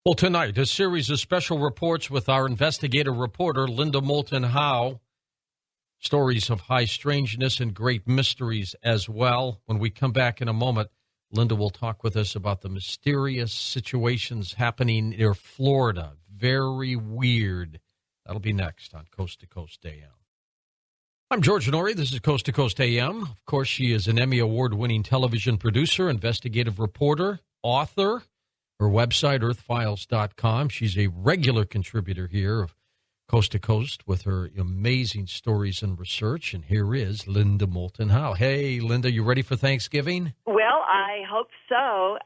Well, tonight, a series of special reports with our investigative reporter, Linda Moulton Howe. Stories of high strangeness and great mysteries as well. When we come back in a moment, Linda will talk with us about the mysterious situations happening near Florida. Very weird. That'll be next on Coast to Coast AM. I'm George Norrie. This is Coast to Coast AM. Of course, she is an Emmy Award-winning television producer, investigative reporter, author. Her website, earthfiles.com. She's a regular contributor here of Coast to Coast with her amazing stories and research. And here is Linda Moulton Howe. Hey, Linda, you ready for Thanksgiving? Well, I hope so.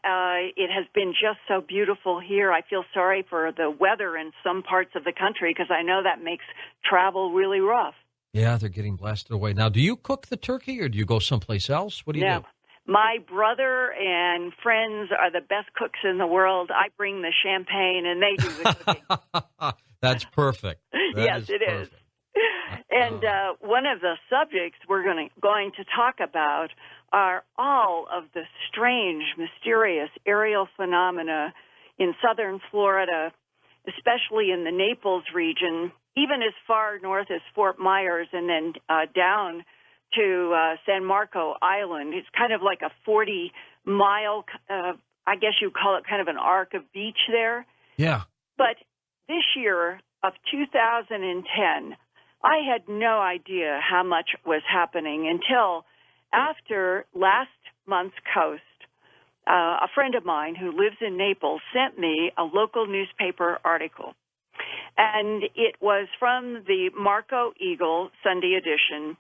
It has been just so beautiful here. I feel sorry for the weather in some parts of the country because I know that makes travel really rough. Yeah, they're getting blasted away. Now, do you cook the turkey or do you go someplace else? What do you do? My brother and friends are the best cooks in the world. I bring the champagne, and they do the cooking. That's perfect. Yes, it is. And one of the subjects we're going to talk about are all of the strange, mysterious aerial phenomena in southern Florida, especially in the Naples region, even as far north as Fort Myers, and then down to San Marco Island. It's kind of like a 40-mile, I guess you'd call it kind of an arc of beach there. Yeah. But this year of 2010, I had no idea how much was happening until after last month's Coast. A friend of mine who lives in Naples sent me a local newspaper article. And it was from the Marco Eagle Sunday edition.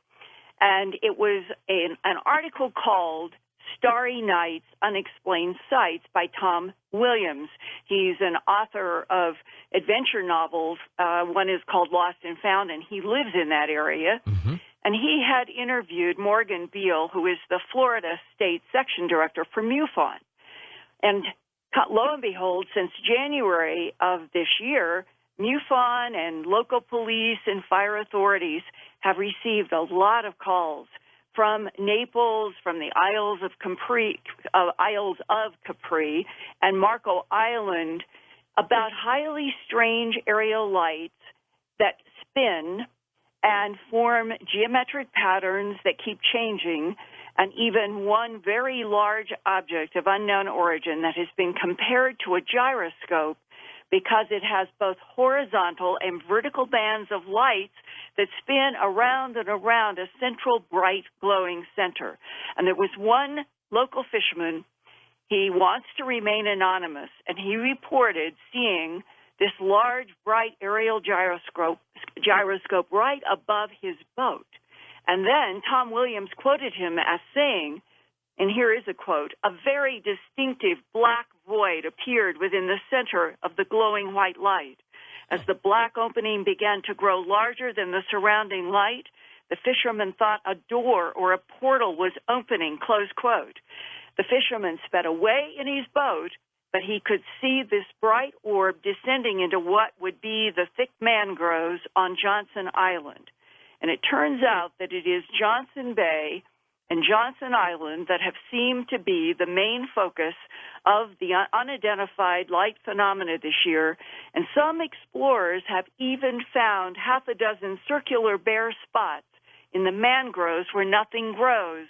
And it was an article called Starry Nights, Unexplained Sights by Tom Williams. He's an author of adventure novels. One is called Lost and Found, and he lives in that area. Mm-hmm. And he had interviewed Morgan Beal, who is the Florida State Section Director for MUFON. And lo and behold, since January of this year, MUFON and local police and fire authorities have received a lot of calls from Naples, from the Isles of Capri and Marco Island about highly strange aerial lights that spin and form geometric patterns that keep changing, and even one very large object of unknown origin that has been compared to a gyroscope because it has both horizontal and vertical bands of lights that spin around and around a central bright glowing center. And there was one local fisherman, he wants to remain anonymous, and he reported seeing this large bright aerial gyroscope right above his boat. And then Tom Williams quoted him as saying, and here is a quote, "A very distinctive black void appeared within the center of the glowing white light. As the black opening began to grow larger than the surrounding light, the fisherman thought a door or a portal was opening," close quote. The fisherman sped away in his boat, but he could see this bright orb descending into what would be the thick mangroves on Johnson Island. And it turns out that it is Johnson Bay and Johnson Island that have seemed to be the main focus of the unidentified light phenomena this year, and some explorers have even found half a dozen circular bare spots in the mangroves where nothing grows.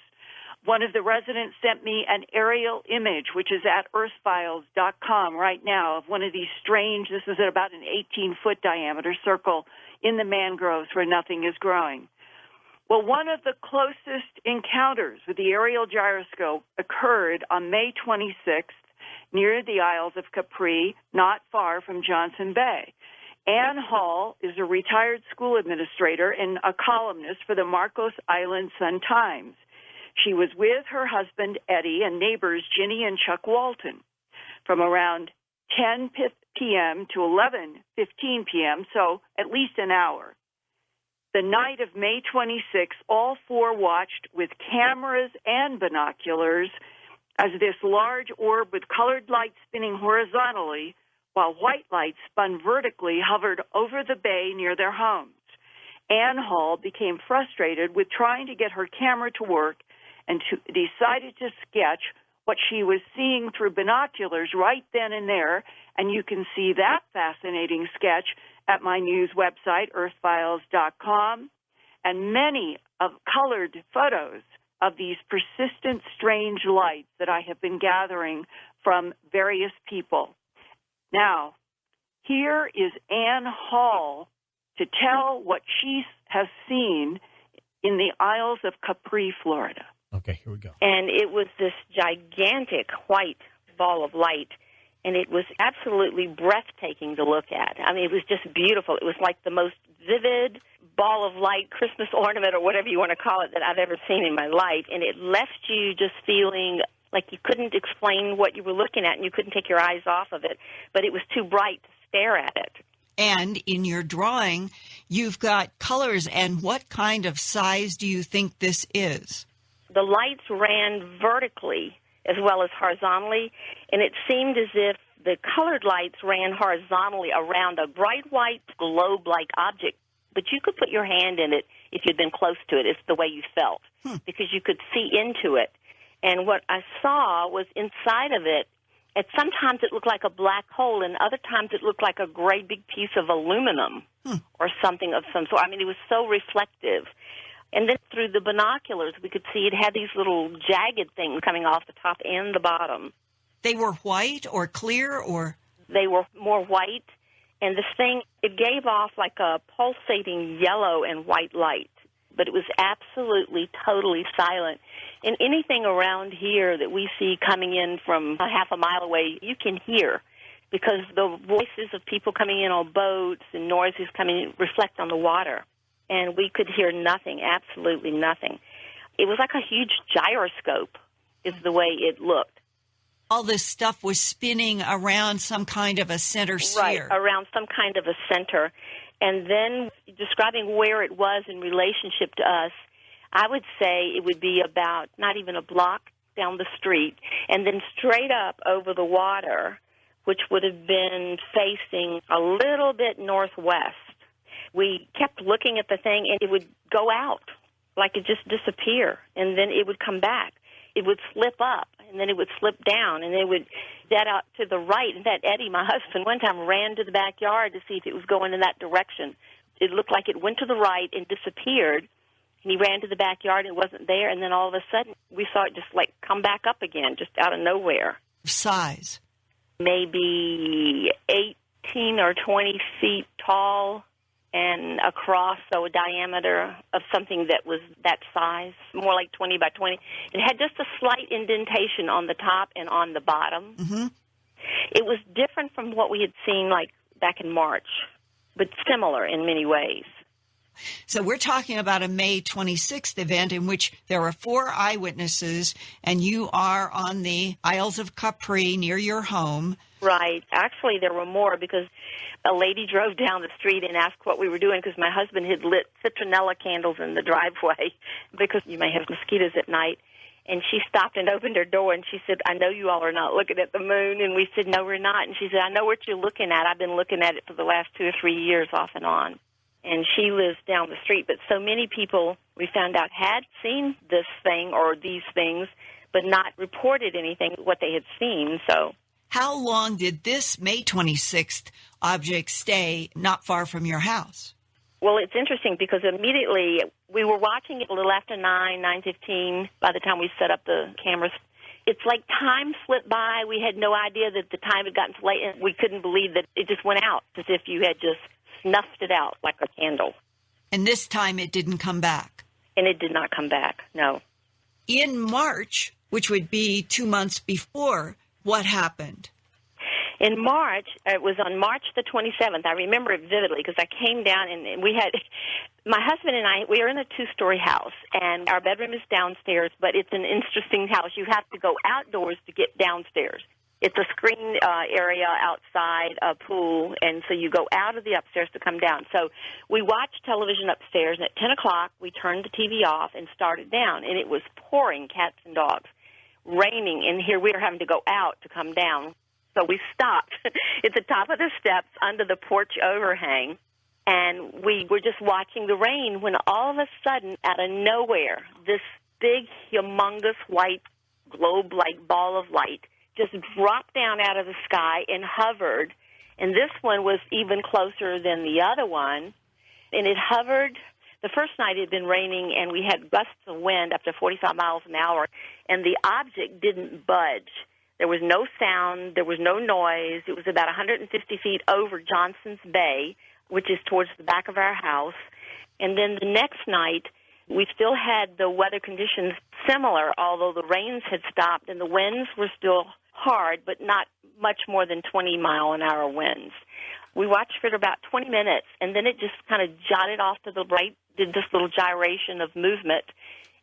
One of the residents sent me an aerial image, which is at earthfiles.com right now, of one of these strange, this is at about an 18-foot diameter circle in the mangroves where nothing is growing. Well, one of the closest encounters with the aerial gyroscope occurred on May 26th near the Isles of Capri, not far from Johnson Bay. Ann Hall is a retired school administrator and a columnist for the Marcos Island Sun-Times. She was with her husband, Eddie, and neighbors Ginny and Chuck Walton from around 10 p.m. to 11:15 p.m., so at least an hour. The night of May 26, all four watched with cameras and binoculars as this large orb with colored light spinning horizontally while white light spun vertically hovered over the bay near their homes. Ann Hall became frustrated with trying to get her camera to work and decided to sketch what she was seeing through binoculars right then and there. And you can see that fascinating sketch at my news website, earthfiles.com, and many of colored photos of these persistent strange lights that I have been gathering from various people. Now, here is Ann Hall to tell what she has seen in the Isles of Capri, Florida. Okay, here we go. And it was this gigantic white ball of light, and it was absolutely breathtaking to look at. I mean, it was just beautiful. It was like the most vivid ball of light, Christmas ornament, or whatever you want to call it, that I've ever seen in my life. And it left you just feeling like you couldn't explain what you were looking at, and you couldn't take your eyes off of it, but it was too bright to stare at it. And in your drawing, you've got colors. And what kind of size do you think this is? The lights ran vertically as well as horizontally, and it seemed as if the colored lights ran horizontally around a bright white globe-like object, but you could put your hand in it if you'd been close to it. It's the way you felt, because you could see into it. And what I saw was inside of it, sometimes it looked like a black hole, and other times it looked like a great big piece of aluminum or something of some sort. I mean, it was so reflective. And then through the binoculars, we could see it had these little jagged things coming off the top and the bottom. They were white or clear or? They were more white, and this thing, it gave off like a pulsating yellow and white light, but it was absolutely, totally silent. And anything around here that we see coming in from a half a mile away, you can hear, because the voices of people coming in on boats and noises coming in reflect on the water. And we could hear nothing, absolutely nothing. It was like a huge gyroscope is the way it looked. All this stuff was spinning around some kind of a center sphere. Right, around some kind of a center. And then describing where it was in relationship to us, I would say it would be about not even a block down the street, and then straight up over the water, which would have been facing a little bit northwest. We kept looking at the thing, and it would go out, like it just disappear, and then it would come back. It would slip up, and then it would slip down, and it would dead out to the right. And that Eddie, my husband, one time ran to the backyard to see if it was going in that direction. It looked like it went to the right and disappeared, and he ran to the backyard and it wasn't there, and then all of a sudden we saw it just like come back up again, just out of nowhere. Size? Maybe 18 or 20 feet tall, and across, so a diameter of something that was that size, more like 20 by 20. It had just a slight indentation on the top and on the bottom. Mm-hmm. It was different from what we had seen like back in March, but similar in many ways. So we're talking about a May 26th event in which there are 4 eyewitnesses, and you are on the Isles of Capri near your home. Right. Actually, there were more, because a lady drove down the street and asked what we were doing, because my husband had lit citronella candles in the driveway because you may have mosquitoes at night. And she stopped and opened her door, and she said, "I know you all are not looking at the moon." And we said, "No, we're not." And she said, "I know what you're looking at. I've been looking at it for the last 2 or 3 years off and on." And she lives down the street. But so many people, we found out, had seen this thing or these things, but not reported anything, what they had seen. So how long did this May 26th object stay not far from your house? Well, it's interesting because immediately we were watching it a little after 9:15 by the time we set up the cameras. It's like time slipped by. We had no idea that the time had gotten so late, and we couldn't believe that it just went out, as if you had just snuffed it out like a candle. And this time it didn't come back? And it did not come back, no. In March, which would be 2 months before, what happened? In March, it was on March the 27th. I remember it vividly because I came down and we had, my husband and I, we are in a 2-story house, and our bedroom is downstairs, but it's an interesting house. You have to go outdoors to get downstairs. It's a screen area outside, a pool, and so you go out of the upstairs to come down. So we watched television upstairs, and at 10 o'clock, we turned the TV off and started down, and it was pouring cats and dogs, raining, and here we were having to go out to come down. So we stopped at the top of the steps under the porch overhang, and we were just watching the rain when all of a sudden, out of nowhere, this big, humongous white globe-like ball of light just dropped down out of the sky and hovered. And this one was even closer than the other one. And it hovered. The first night it had been raining, and we had gusts of wind up to 45 miles an hour, and the object didn't budge. There was no sound. There was no noise. It was about 150 feet over Johnson's Bay, which is towards the back of our house. And then the next night, we still had the weather conditions similar, although the rains had stopped and the winds were still hard, but not much more than 20-mile-an-hour winds. We watched for about 20 minutes, and then it just kind of jotted off to the right, did this little gyration of movement,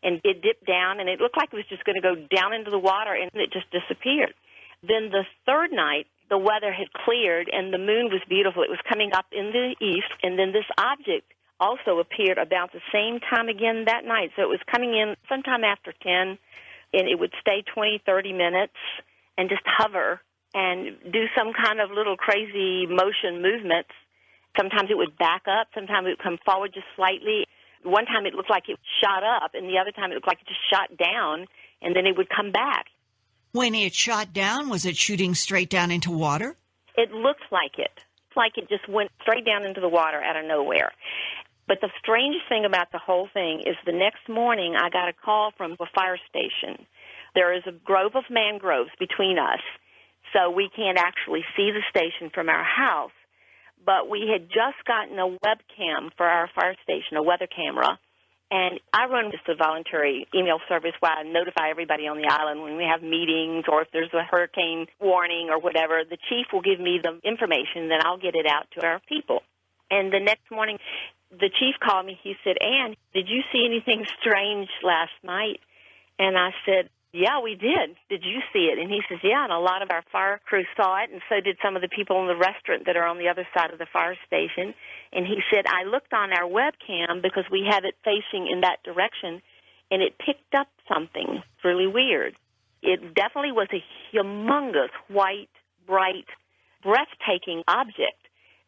and it dipped down, and it looked like it was just going to go down into the water, and it just disappeared. Then the third night, the weather had cleared, and the moon was beautiful. It was coming up in the east, and then this object also appeared about the same time again that night. So it was coming in sometime after 10, and it would stay 20, 30 minutes and just hover and do some kind of little crazy motion movements. Sometimes it would back up. Sometimes it would come forward just slightly. One time it looked like it shot up, and the other time it looked like it just shot down, and then it would come back. When it shot down, was it shooting straight down into water? It looked like it. It's like it just went straight down into the water out of nowhere. But the strangest thing about the whole thing is the next morning I got a call from a fire station. There is a grove of mangroves between us, so we can't actually see the station from our house. But we had just gotten a webcam for our fire station, a weather camera, and I run just a voluntary email service where I notify everybody on the island when we have meetings or if there's a hurricane warning or whatever. The chief will give me the information, then I'll get it out to our people. And the next morning, the chief called me. He said, "Ann, did you see anything strange last night?" And I said, "Yeah, we did. Did you see it?" And he says, "Yeah, and a lot of our fire crew saw it, and so did some of the people in the restaurant that are on the other side of the fire station." And he said, "I looked on our webcam because we have it facing in that direction, and it picked up something really weird. It definitely was a humongous, white, bright, breathtaking object.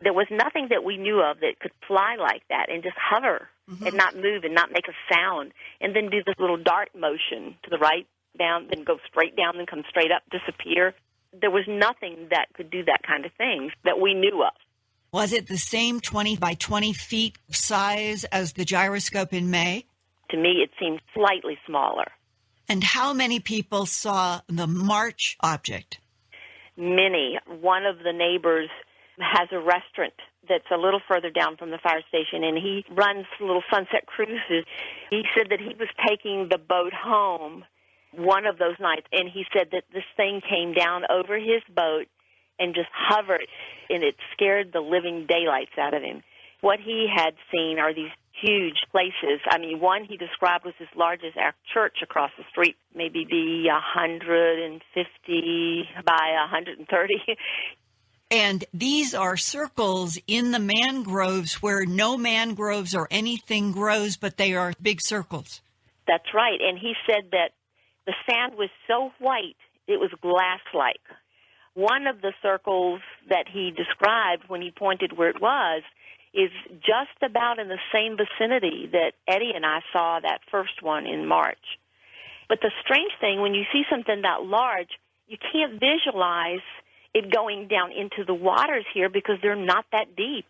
There was nothing that we knew of that could fly like that and just hover and not move and not make a sound, and then do this little dart motion to the right, down, then go straight down, then come straight up, disappear. There was nothing that could do that kind of thing that we knew of." Was it the same 20 by 20 feet size as the gyroscope in May? To me, it seemed slightly smaller. And how many people saw the March object? Many. One of the neighbors has a restaurant that's a little further down from the fire station, and he runs little sunset cruises. He said that he was taking the boat home one of those nights, and he said that this thing came down over his boat and just hovered, and it scared the living daylights out of him. What he had seen are these huge places. I mean, one he described was as large as our church across the street, maybe be 150 by 130. And these are circles in the mangroves where no mangroves or anything grows, but they are big circles. That's right. And he said that the sand was so white, it was glass-like. One of the circles that he described when he pointed where it was is just about in the same vicinity that Eddie and I saw that first one in March. But the strange thing, when you see something that large, you can't visualize it going down into the waters here because they're not that deep.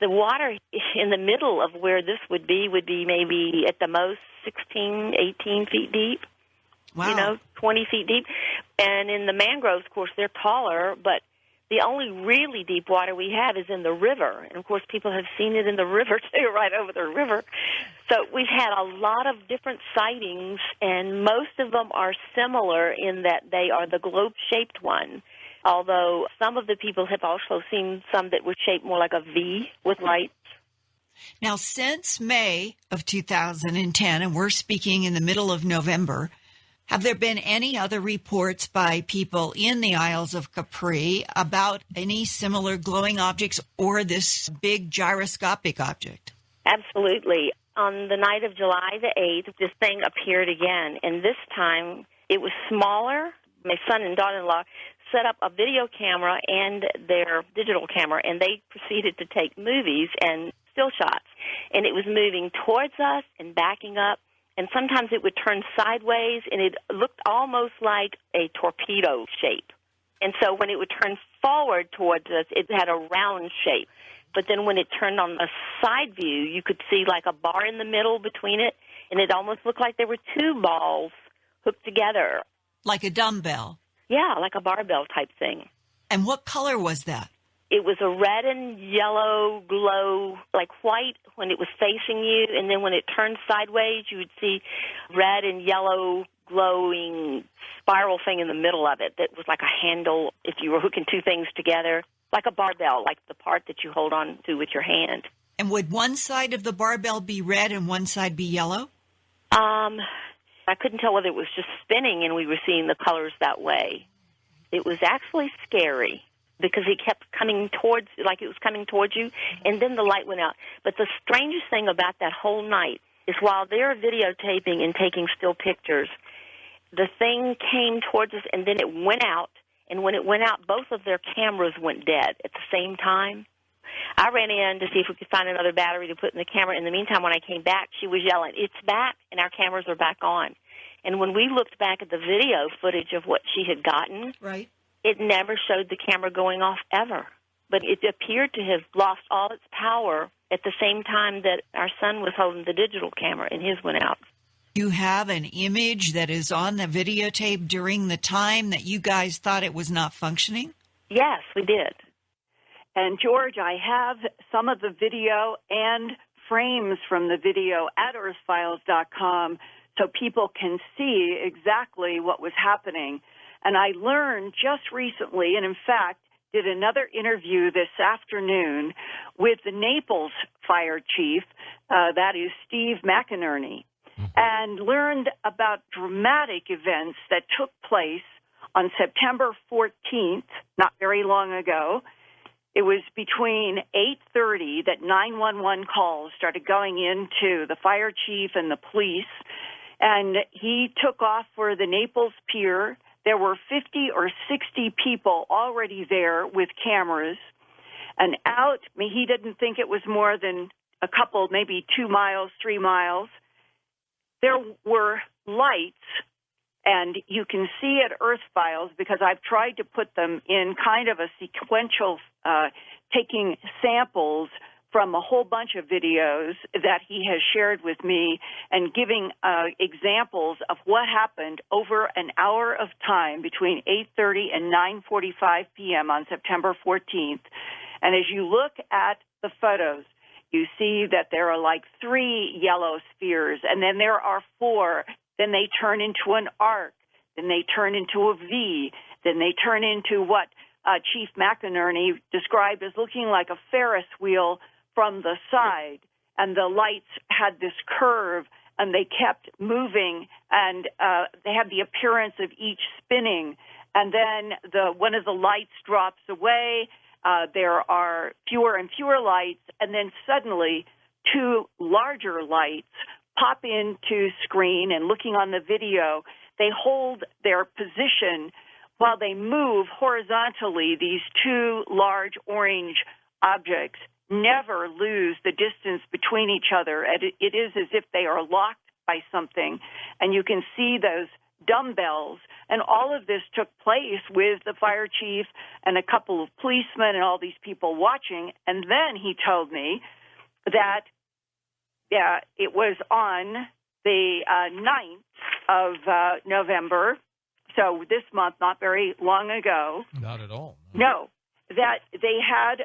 The water in the middle of where this would be maybe at the most 16, 18 feet deep. Wow. 20 feet deep. And in the mangroves, of course, they're taller, but the only really deep water we have is in the river. And, of course, people have seen it in the river, too, right over the river. So we've had a lot of different sightings, and most of them are similar in that they are the globe-shaped one, although some of the people have also seen some that were shaped more like a V with lights. Now, since May of 2010, and we're speaking in the middle of November, have there been any other reports by people in the Isles of Capri about any similar glowing objects or this big gyroscopic object? Absolutely. On the night of July the 8th, this thing appeared again, and this time it was smaller. My son and daughter-in-law set up a video camera and their digital camera, and they proceeded to take movies and still shots. And it was moving towards us and backing up and sometimes it would turn sideways, and it looked almost like a torpedo shape. And so when it would turn forward towards us, it had a round shape. But then when it turned on the side view, you could see like a bar in the middle between it, and it almost looked like there were two balls hooked together. Like a dumbbell? Yeah, like a barbell type thing. And what color was that? It was a red and yellow glow, like white when it was facing you, and then when it turned sideways, you would see red and yellow glowing spiral thing in the middle of it that was like a handle if you were hooking two things together, like a barbell, like the part that you hold on to with your hand. And would one side of the barbell be red and one side be yellow? I couldn't tell whether it was just spinning and we were seeing the colors that way. It was actually scary because it kept coming towards, like it was coming towards you, and then the light went out. But the strangest thing about that whole night is while they're videotaping and taking still pictures, the thing came towards us and then it went out. And when it went out, both of their cameras went dead at the same time. I ran in to see if we could find another battery to put in the camera. In the meantime, when I came back, she was yelling, "It's back," and our cameras are back on. And when we looked back at the video footage of what she had gotten, right, it never showed the camera going off ever. But it appeared to have lost all its power at the same time that our son was holding the digital camera and his went out. You have an image that is on the videotape during the time that you guys thought it was not functioning? Yes, we did. And, George, I have some of the video and frames from the video at earthfiles.com so people can see exactly what was happening. And I learned just recently, and in fact, did another interview this afternoon with the Naples fire chief, that is Steve McInerney, and learned about dramatic events that took place on September 14th, not very long ago. It was between 8:30 that 911 calls started going into the fire chief and the police, and he took off for the Naples Pier. There were 50 or 60 people already there with cameras, and out, he didn't think it was more than a couple, maybe 2 miles, 3 miles. There were lights, and you can see at Earth Files, because I've tried to put them in kind of a sequential, taking samples from a whole bunch of videos that he has shared with me and giving examples of what happened over an hour of time between 8:30 and 9:45 p.m. on September 14th. And as you look at the photos, you see that there are like 3 yellow spheres, and then there are 4. Then they turn into an arc. Then they turn into a V. Then they turn into what Chief McInerney described as looking like a Ferris wheel from the side. And the lights had this curve, and they kept moving, and they had the appearance of each spinning. And then one of the lights drops away. There are fewer and fewer lights, and then suddenly 2 larger lights pop into screen, and looking on the video, they hold their position while they move horizontally. These 2 large orange objects never lose the distance between each other. It is as if they are locked by something, and you can see those dumbbells. And all of this took place with the fire chief and a couple of policemen and all these people watching. And then he told me that it was on the 9th of November, so this month, not very long ago. Not at all. No, that they had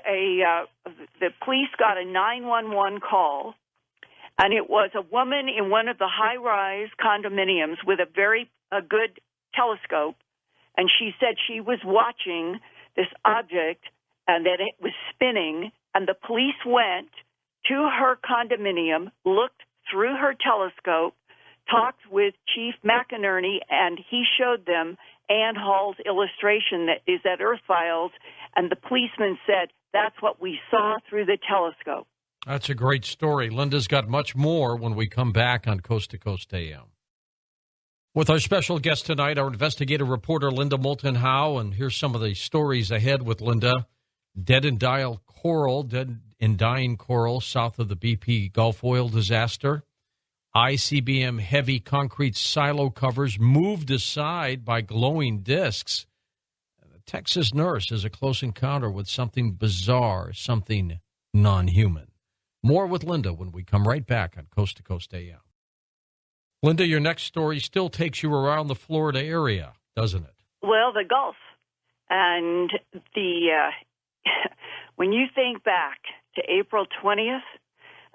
the police got a 911 call, and it was a woman in one of the high-rise condominiums with a good telescope, and she said she was watching this object and that it was spinning, and the police went to her condominium, looked through her telescope, talked with Chief McInerney, and he showed them Ann Hall's illustration that is at Earth Files, and the policeman said, "That's what we saw through the telescope." That's a great story. Linda's got much more when we come back on Coast to Coast AM. With our special guest tonight, our investigative reporter, Linda Moulton Howe, and here's some of the stories ahead with Linda. Dead and dying coral south of the BP Gulf oil disaster. ICBM heavy concrete silo covers moved aside by glowing discs. A Texas nurse has a close encounter with something bizarre, something non-human. More with Linda when we come right back on Coast to Coast AM. Linda, your next story still takes you around the Florida area, doesn't it? Well, the Gulf. And when you think back to April 20th,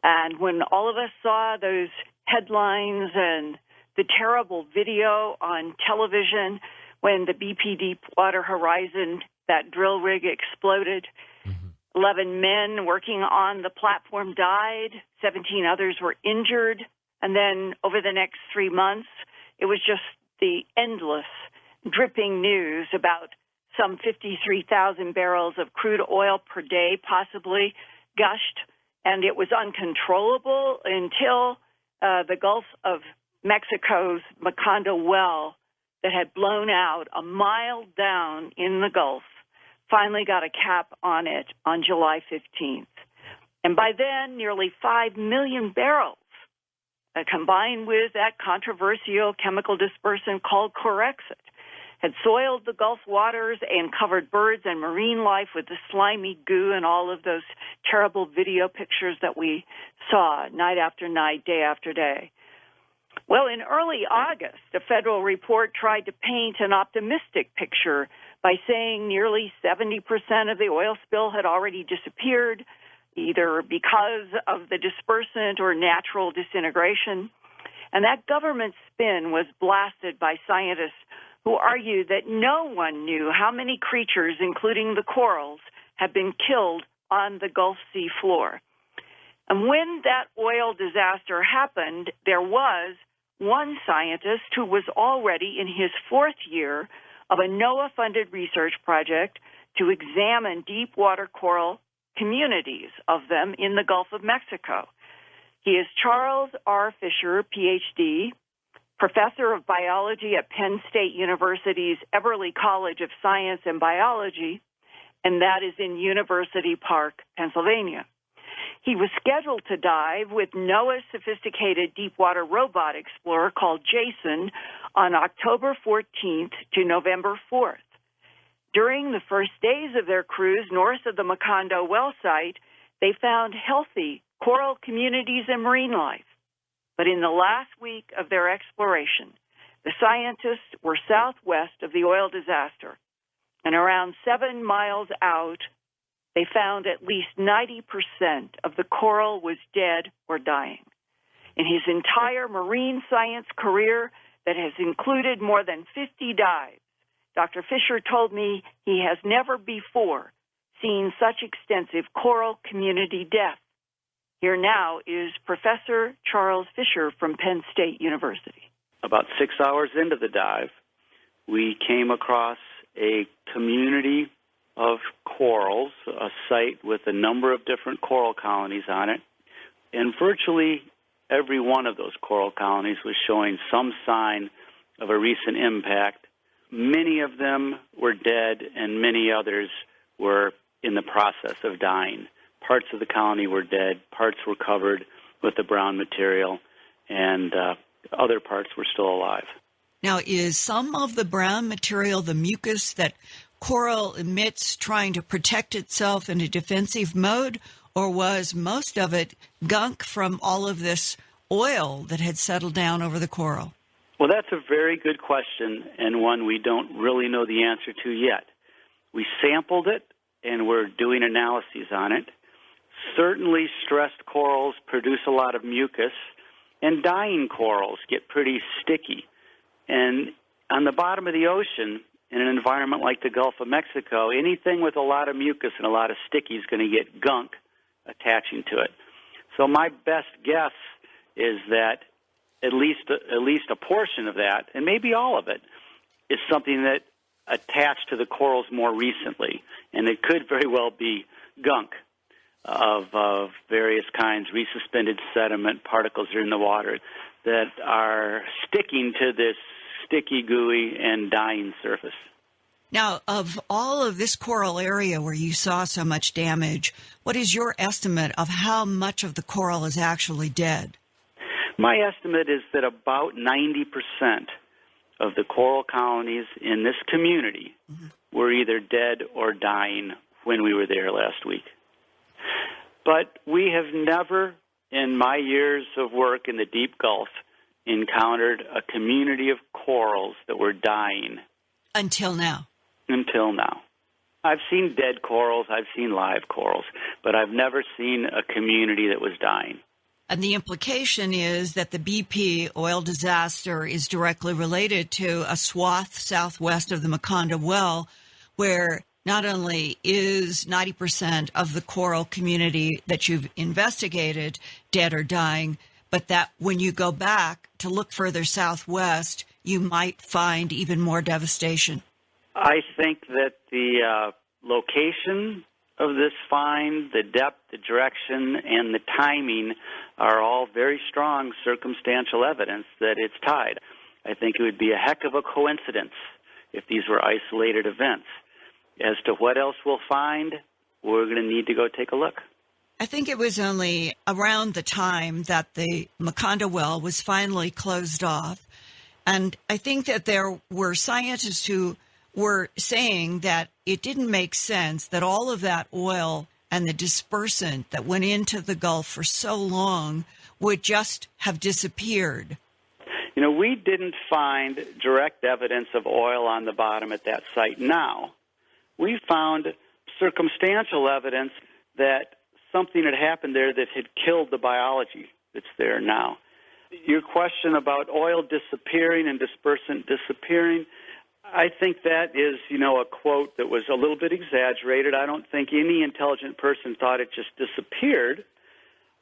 and when all of us saw those headlines and the terrible video on television when the BP Deepwater Horizon, that drill rig exploded, 11 men working on the platform died, 17 others were injured, and then over the next 3 months, it was just the endless dripping news about some 53,000 barrels of crude oil per day possibly gushed, and it was uncontrollable until the Gulf of Mexico's Macondo well that had blown out a mile down in the Gulf finally got a cap on it on July 15th. And by then, nearly 5 million barrels, combined with that controversial chemical dispersant called Corexit, had soiled the Gulf waters and covered birds and marine life with the slimy goo and all of those terrible video pictures that we saw night after night, day after day. Well, in early August, a federal report tried to paint an optimistic picture by saying nearly 70% of the oil spill had already disappeared, either because of the dispersant or natural disintegration. And that government spin was blasted by scientists who argued that no one knew how many creatures, including the corals, had been killed on the Gulf Sea floor. And when that oil disaster happened, there was one scientist who was already in his 4th year of a NOAA-funded research project to examine deep water coral communities of them in the Gulf of Mexico. He is Charles R. Fisher, Ph.D., professor of biology at Penn State University's Eberly College of Science and Biology, and that is in University Park, Pennsylvania. He was scheduled to dive with NOAA's sophisticated deepwater robot explorer called Jason on October 14th to November 4th. During the first days of their cruise north of the Macondo well site, they found healthy coral communities and marine life. But in the last week of their exploration, the scientists were southwest of the oil disaster, and around 7 miles out, they found at least 90% of the coral was dead or dying. In his entire marine science career that has included more than 50 dives, Dr. Fisher told me he has never before seen such extensive coral community death. Here now is Professor Charles Fisher from Penn State University. About 6 hours into the dive, we came across a community of corals, a site with a number of different coral colonies on it, and virtually every one of those coral colonies was showing some sign of a recent impact. Many of them were dead, and many others were in the process of dying. Parts of the colony were dead, parts were covered with the brown material, and other parts were still alive. Now, is some of the brown material the mucus that coral emits trying to protect itself in a defensive mode, or was most of it gunk from all of this oil that had settled down over the coral? Well, that's a very good question, and one we don't really know the answer to yet. We sampled it, and we're doing analyses on it. Certainly, stressed corals produce a lot of mucus, and dying corals get pretty sticky. And on the bottom of the ocean, in an environment like the Gulf of Mexico, anything with a lot of mucus and a lot of sticky is going to get gunk attaching to it. So my best guess is that at least a portion of that, and maybe all of it, is something that attached to the corals more recently, and it could very well be gunk of various kinds, resuspended sediment, particles that are in the water that are sticking to this sticky, gooey, and dying surface. Now, of all of this coral area where you saw so much damage, what is your estimate of how much of the coral is actually dead? My estimate is that about 90% of the coral colonies in this community were either dead or dying when we were there last week. But we have never, in my years of work in the deep Gulf, encountered a community of corals that were dying. Until now. Until now. I've seen dead corals, I've seen live corals, but I've never seen a community that was dying. And the implication is that the BP oil disaster is directly related to a swath southwest of the Macondo well, where not only is 90% of the coral community that you've investigated dead or dying, but that when you go back to look further southwest, you might find even more devastation. I think that the location of this find, the depth, the direction, and the timing are all very strong circumstantial evidence that it's tied. I think it would be a heck of a coincidence if these were isolated events. As to what else we'll find, we're going to need to go take a look. I think it was only around the time that the Macondo well was finally closed off. And I think that there were scientists who were saying that it didn't make sense that all of that oil and the dispersant that went into the Gulf for so long would just have disappeared. You know, we didn't find direct evidence of oil on the bottom at that site now. We found circumstantial evidence that something had happened there that had killed the biology that's there now. Your question about oil disappearing and dispersant disappearing, I think that is, a quote that was a little bit exaggerated. I don't think any intelligent person thought it just disappeared.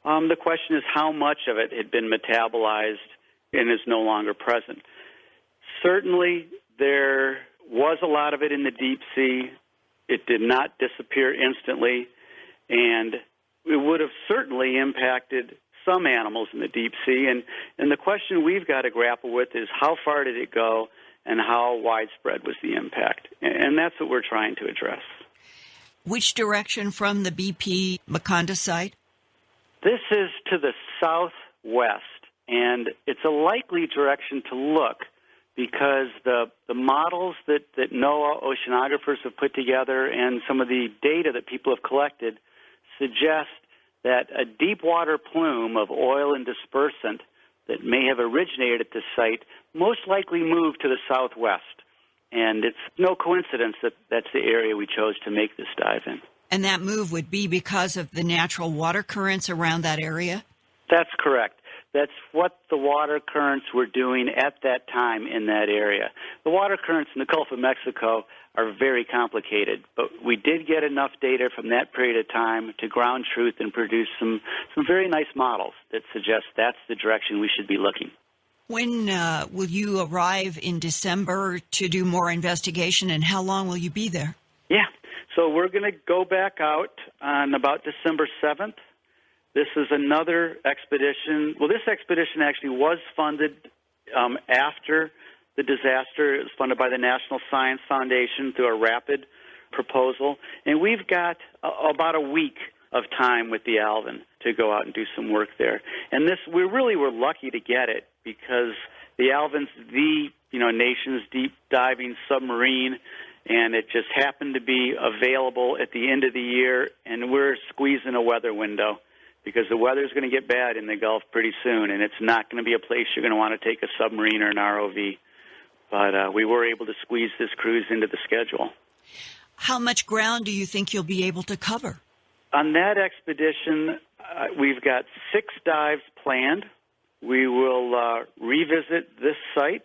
The question is how much of it had been metabolized and is no longer present. Certainly, there was a lot of it in the deep sea. It did not disappear instantly, and it would have certainly impacted some animals in the deep sea. And the question we've got to grapple with is how far did it go and how widespread was the impact? And that's what we're trying to address. Which direction from the BP Macondo site? This is to the southwest, and it's a likely direction to look because the models that NOAA oceanographers have put together and some of the data that people have collected suggest that a deep water plume of oil and dispersant that may have originated at this site most likely moved to the southwest. And it's no coincidence that that's the area we chose to make this dive in. And that move would be because of the natural water currents around that area? That's correct. That's what the water currents were doing at that time in that area. The water currents in the Gulf of Mexico are very complicated, but we did get enough data from that period of time to ground truth and produce some very nice models that suggest that's the direction we should be looking. When will you arrive in December to do more investigation, and how long will you be there? Yeah, so we're going to go back out on about December 7th. This is another expedition. Well, this expedition actually was funded after the disaster. It was funded by the National Science Foundation through a rapid proposal. And we've got about a week of time with the Alvin to go out and do some work there. And this, we really were lucky to get it because the Alvin's the nation's deep diving submarine, and it just happened to be available at the end of the year, and we're squeezing a weather window because the weather's going to get bad in the Gulf pretty soon, and it's not going to be a place you're going to want to take a submarine or an ROV. But we were able to squeeze this cruise into the schedule. How much ground do you think you'll be able to cover? On that expedition, we've got 6 dives planned. We will revisit this site.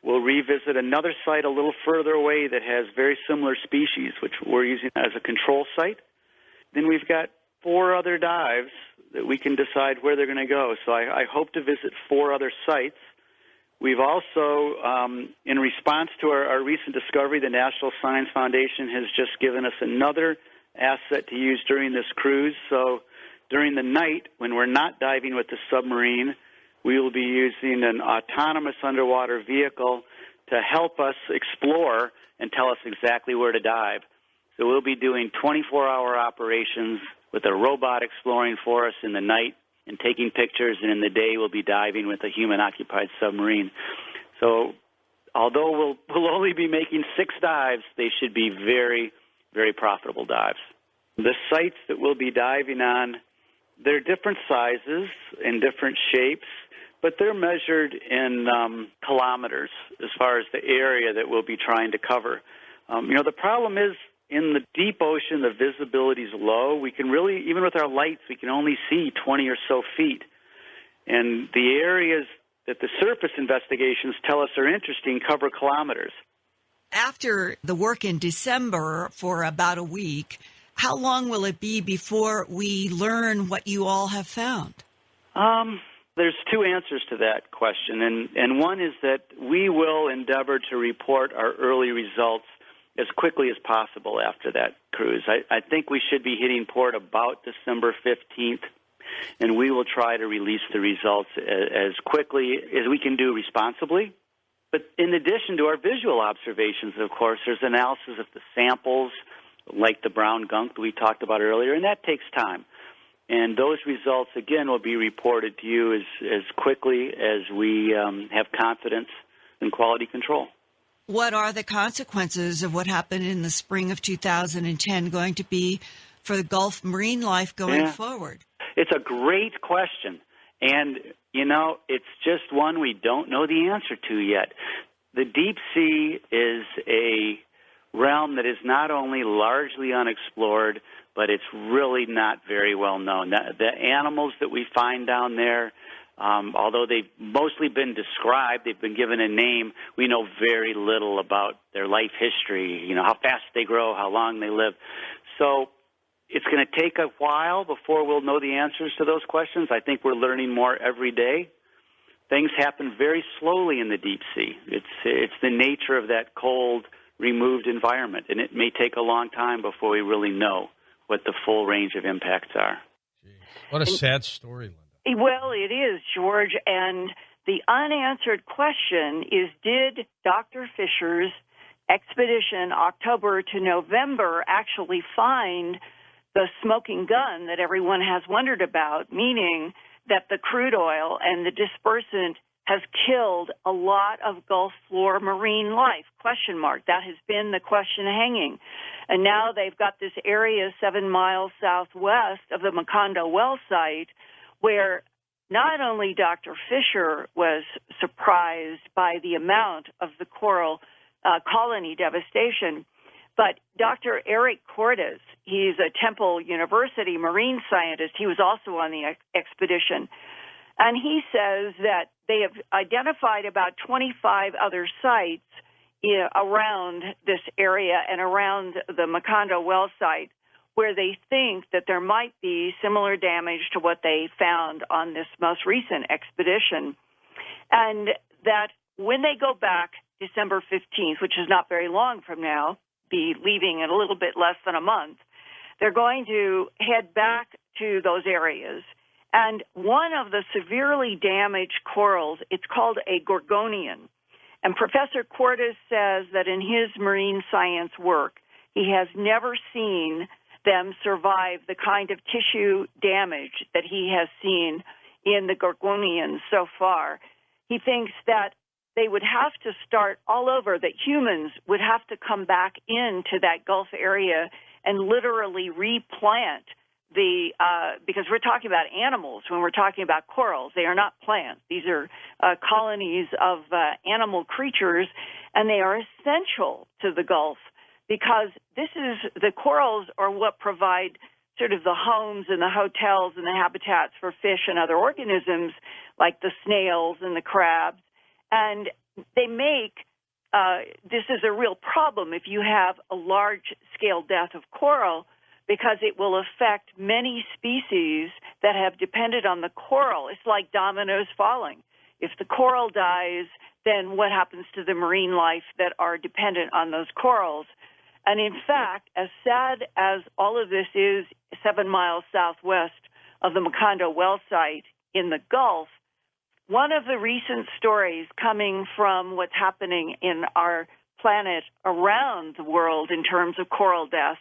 We'll revisit another site a little further away that has very similar species, which we're using as a control site. Then we've got 4 other dives that we can decide where they're going to go. So I hope to visit 4 other sites. We've also, in response to our recent discovery, the National Science Foundation has just given us another asset to use during this cruise. So during the night, when we're not diving with the submarine, we will be using an autonomous underwater vehicle to help us explore and tell us exactly where to dive. So we'll be doing 24-hour operations with a robot exploring for us in the night and taking pictures, and in the day we'll be diving with a human-occupied submarine. So although we'll only be making 6 dives, they should be very, very profitable dives. The sites that we'll be diving on, they're different sizes and different shapes, but they're measured in kilometers as far as the area that we'll be trying to cover. The problem is in the deep ocean, the visibility is low. We can really, even with our lights, we can only see 20 or so feet. And the areas that the surface investigations tell us are interesting cover kilometers. After the work in December for about a week, how long will it be before we learn what you all have found? There's 2 answers to that question, and one is that we will endeavor to report our early results as quickly as possible after that cruise. I think we should be hitting port about December 15th, and we will try to release the results as quickly as we can do responsibly. But in addition to our visual observations, of course, there's analysis of the samples, like the brown gunk that we talked about earlier, and that takes time. And those results, again, will be reported to you as quickly as we have confidence in quality control. What are the consequences of what happened in the spring of 2010 going to be for the Gulf marine life going forward? It's a great question. And, it's just one we don't know the answer to yet. The deep sea is a realm that is not only largely unexplored, but it's really not very well known. The animals that we find down there, although they've mostly been described, they've been given a name, we know very little about their life history, how fast they grow, how long they live. So it's going to take a while before we'll know the answers to those questions. I think we're learning more every day. Things happen very slowly in the deep sea. It's the nature of that cold, removed environment, and it may take a long time before we really know what the full range of impacts are. Jeez. What a sad story, Linda. Well, it is, George, and the unanswered question is, did Dr. Fisher's expedition October to November actually find the smoking gun that everyone has wondered about, meaning that the crude oil and the dispersant has killed a lot of Gulf floor marine life? Question mark. That has been the question hanging. And now they've got this area 7 miles southwest of the Macondo well site where not only Dr. Fisher was surprised by the amount of the coral colony devastation, but Dr. Eric Cordes, he's a Temple University marine scientist. He was also on the expedition. And he says that they have identified about 25 other sites around this area and around the Macondo well site where they think that there might be similar damage to what they found on this most recent expedition. And that when they go back December 15th, which is not very long from now, be leaving in a little bit less than a month, they're going to head back to those areas. And one of the severely damaged corals, it's called a gorgonian. And Professor Cordes says that in his marine science work, he has never seen them survive the kind of tissue damage that he has seen in the gorgonians so far. He thinks that they would have to start all over, that humans would have to come back into that Gulf area and literally replant because we're talking about animals when we're talking about corals. They are not plants. These are colonies of animal creatures, and they are essential to the Gulf because the corals are what provide sort of the homes and the hotels and the habitats for fish and other organisms like the snails and the crabs. And they make this is a real problem if you have a large-scale death of coral, because it will affect many species that have depended on the coral. It's like dominoes falling. If the coral dies, then what happens to the marine life that are dependent on those corals? And in fact, as sad as all of this is 7 miles southwest of the Macondo well site in the Gulf, one of the recent stories coming from what's happening in our planet around the world in terms of coral deaths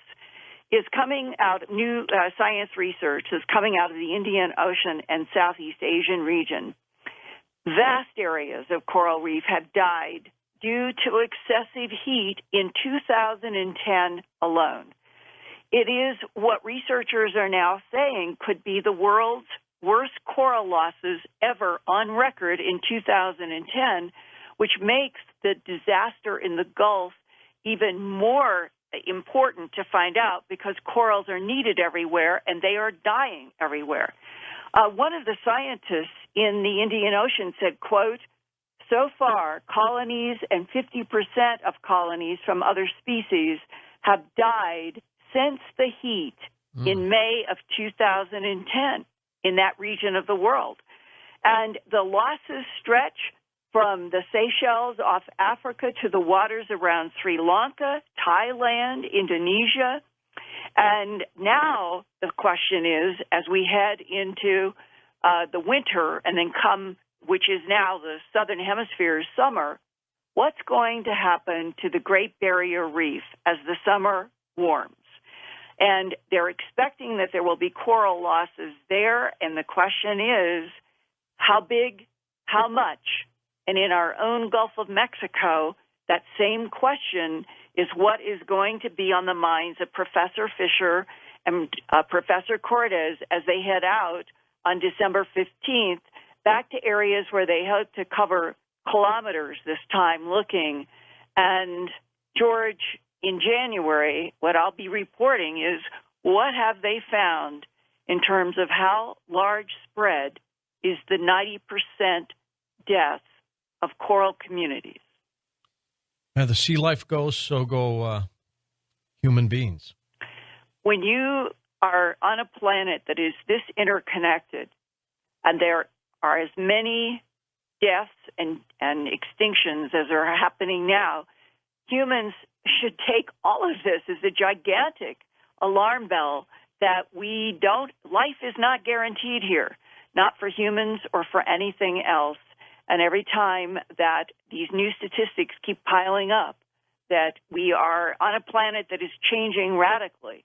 is coming out, new science research is coming out of the Indian Ocean and Southeast Asian region. Vast areas of coral reef have died due to excessive heat in 2010 alone. It is what researchers are now saying could be the world's worst coral losses ever on record in 2010, which makes the disaster in the Gulf even more important to find out because corals are needed everywhere and they are dying everywhere. One of the scientists in the Indian Ocean said, quote, "So far, colonies and 50% of colonies from other species have died since the heat in May of 2010 in that region of the world. And the losses stretch from the Seychelles off Africa to the waters around Sri Lanka, Thailand, Indonesia. And now the question is, as we head into the winter and then come, which is now the Southern Hemisphere's summer, what's going to happen to the Great Barrier Reef as the summer warms? And they're expecting that there will be coral losses there, and the question is, how big, how much? And in our own Gulf of Mexico, that same question is what is going to be on the minds of Professor Fisher and Professor Cortez as they head out on December 15th back to areas where they hope to cover kilometers this time looking. And George, in January, what I'll be reporting is what have they found in terms of how large spread is the 90% death of coral communities. Now, the sea life goes, so go human beings. When you are on a planet that is this interconnected, and there are as many deaths and extinctions as are happening now, humans should take all of this as a gigantic alarm bell that life is not guaranteed here, not for humans or for anything else. And every time that these new statistics keep piling up, that we are on a planet that is changing radically.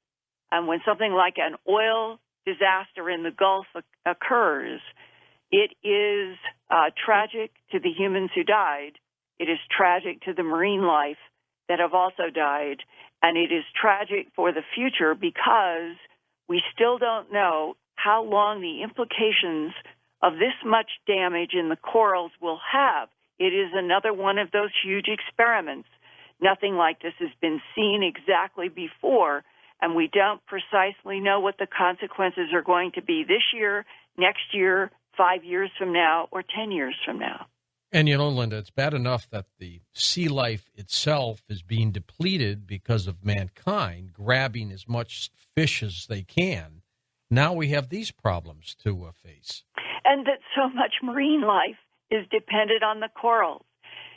And when something like an oil disaster in the Gulf occurs, it is tragic to the humans who died. It is tragic to the marine life that have also died. And it is tragic for the future because we still don't know how long the implications of this much damage in the corals will have. It is another one of those huge experiments. Nothing like this has been seen exactly before, and we don't precisely know what the consequences are going to be this year, next year, 5 years from now, or 10 years from now. And, you know, Linda, it's bad enough that the sea life itself is being depleted because of mankind grabbing as much fish as they can. Now we have these problems to face. And that so much marine life is dependent on the corals.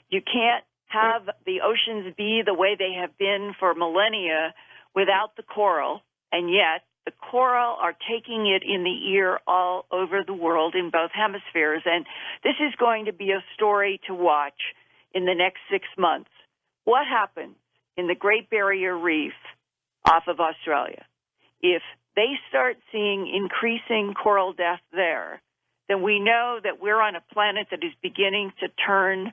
You can't have the oceans be the way they have been for millennia without the coral, and yet the coral are taking it in the ear all over the world in both hemispheres. And this is going to be a story to watch in the next 6 months. What happens in the Great Barrier Reef off of Australia? If they start seeing increasing coral death there, then we know that we're on a planet that is beginning to turn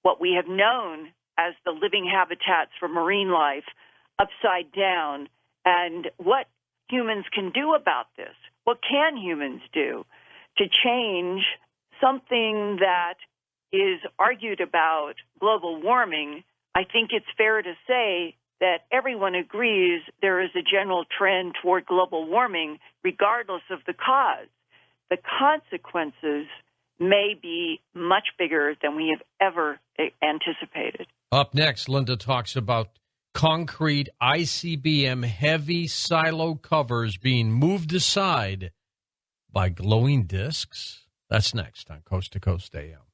what we have known as the living habitats for marine life upside down. And what humans can do about this, what can humans do to change something that is argued about global warming? I think it's fair to say that everyone agrees there is a general trend toward global warming, regardless of the cause. The consequences may be much bigger than we have ever anticipated. Up next, Linda talks about concrete ICBM heavy silo covers being moved aside by glowing discs. That's next on Coast to Coast AM.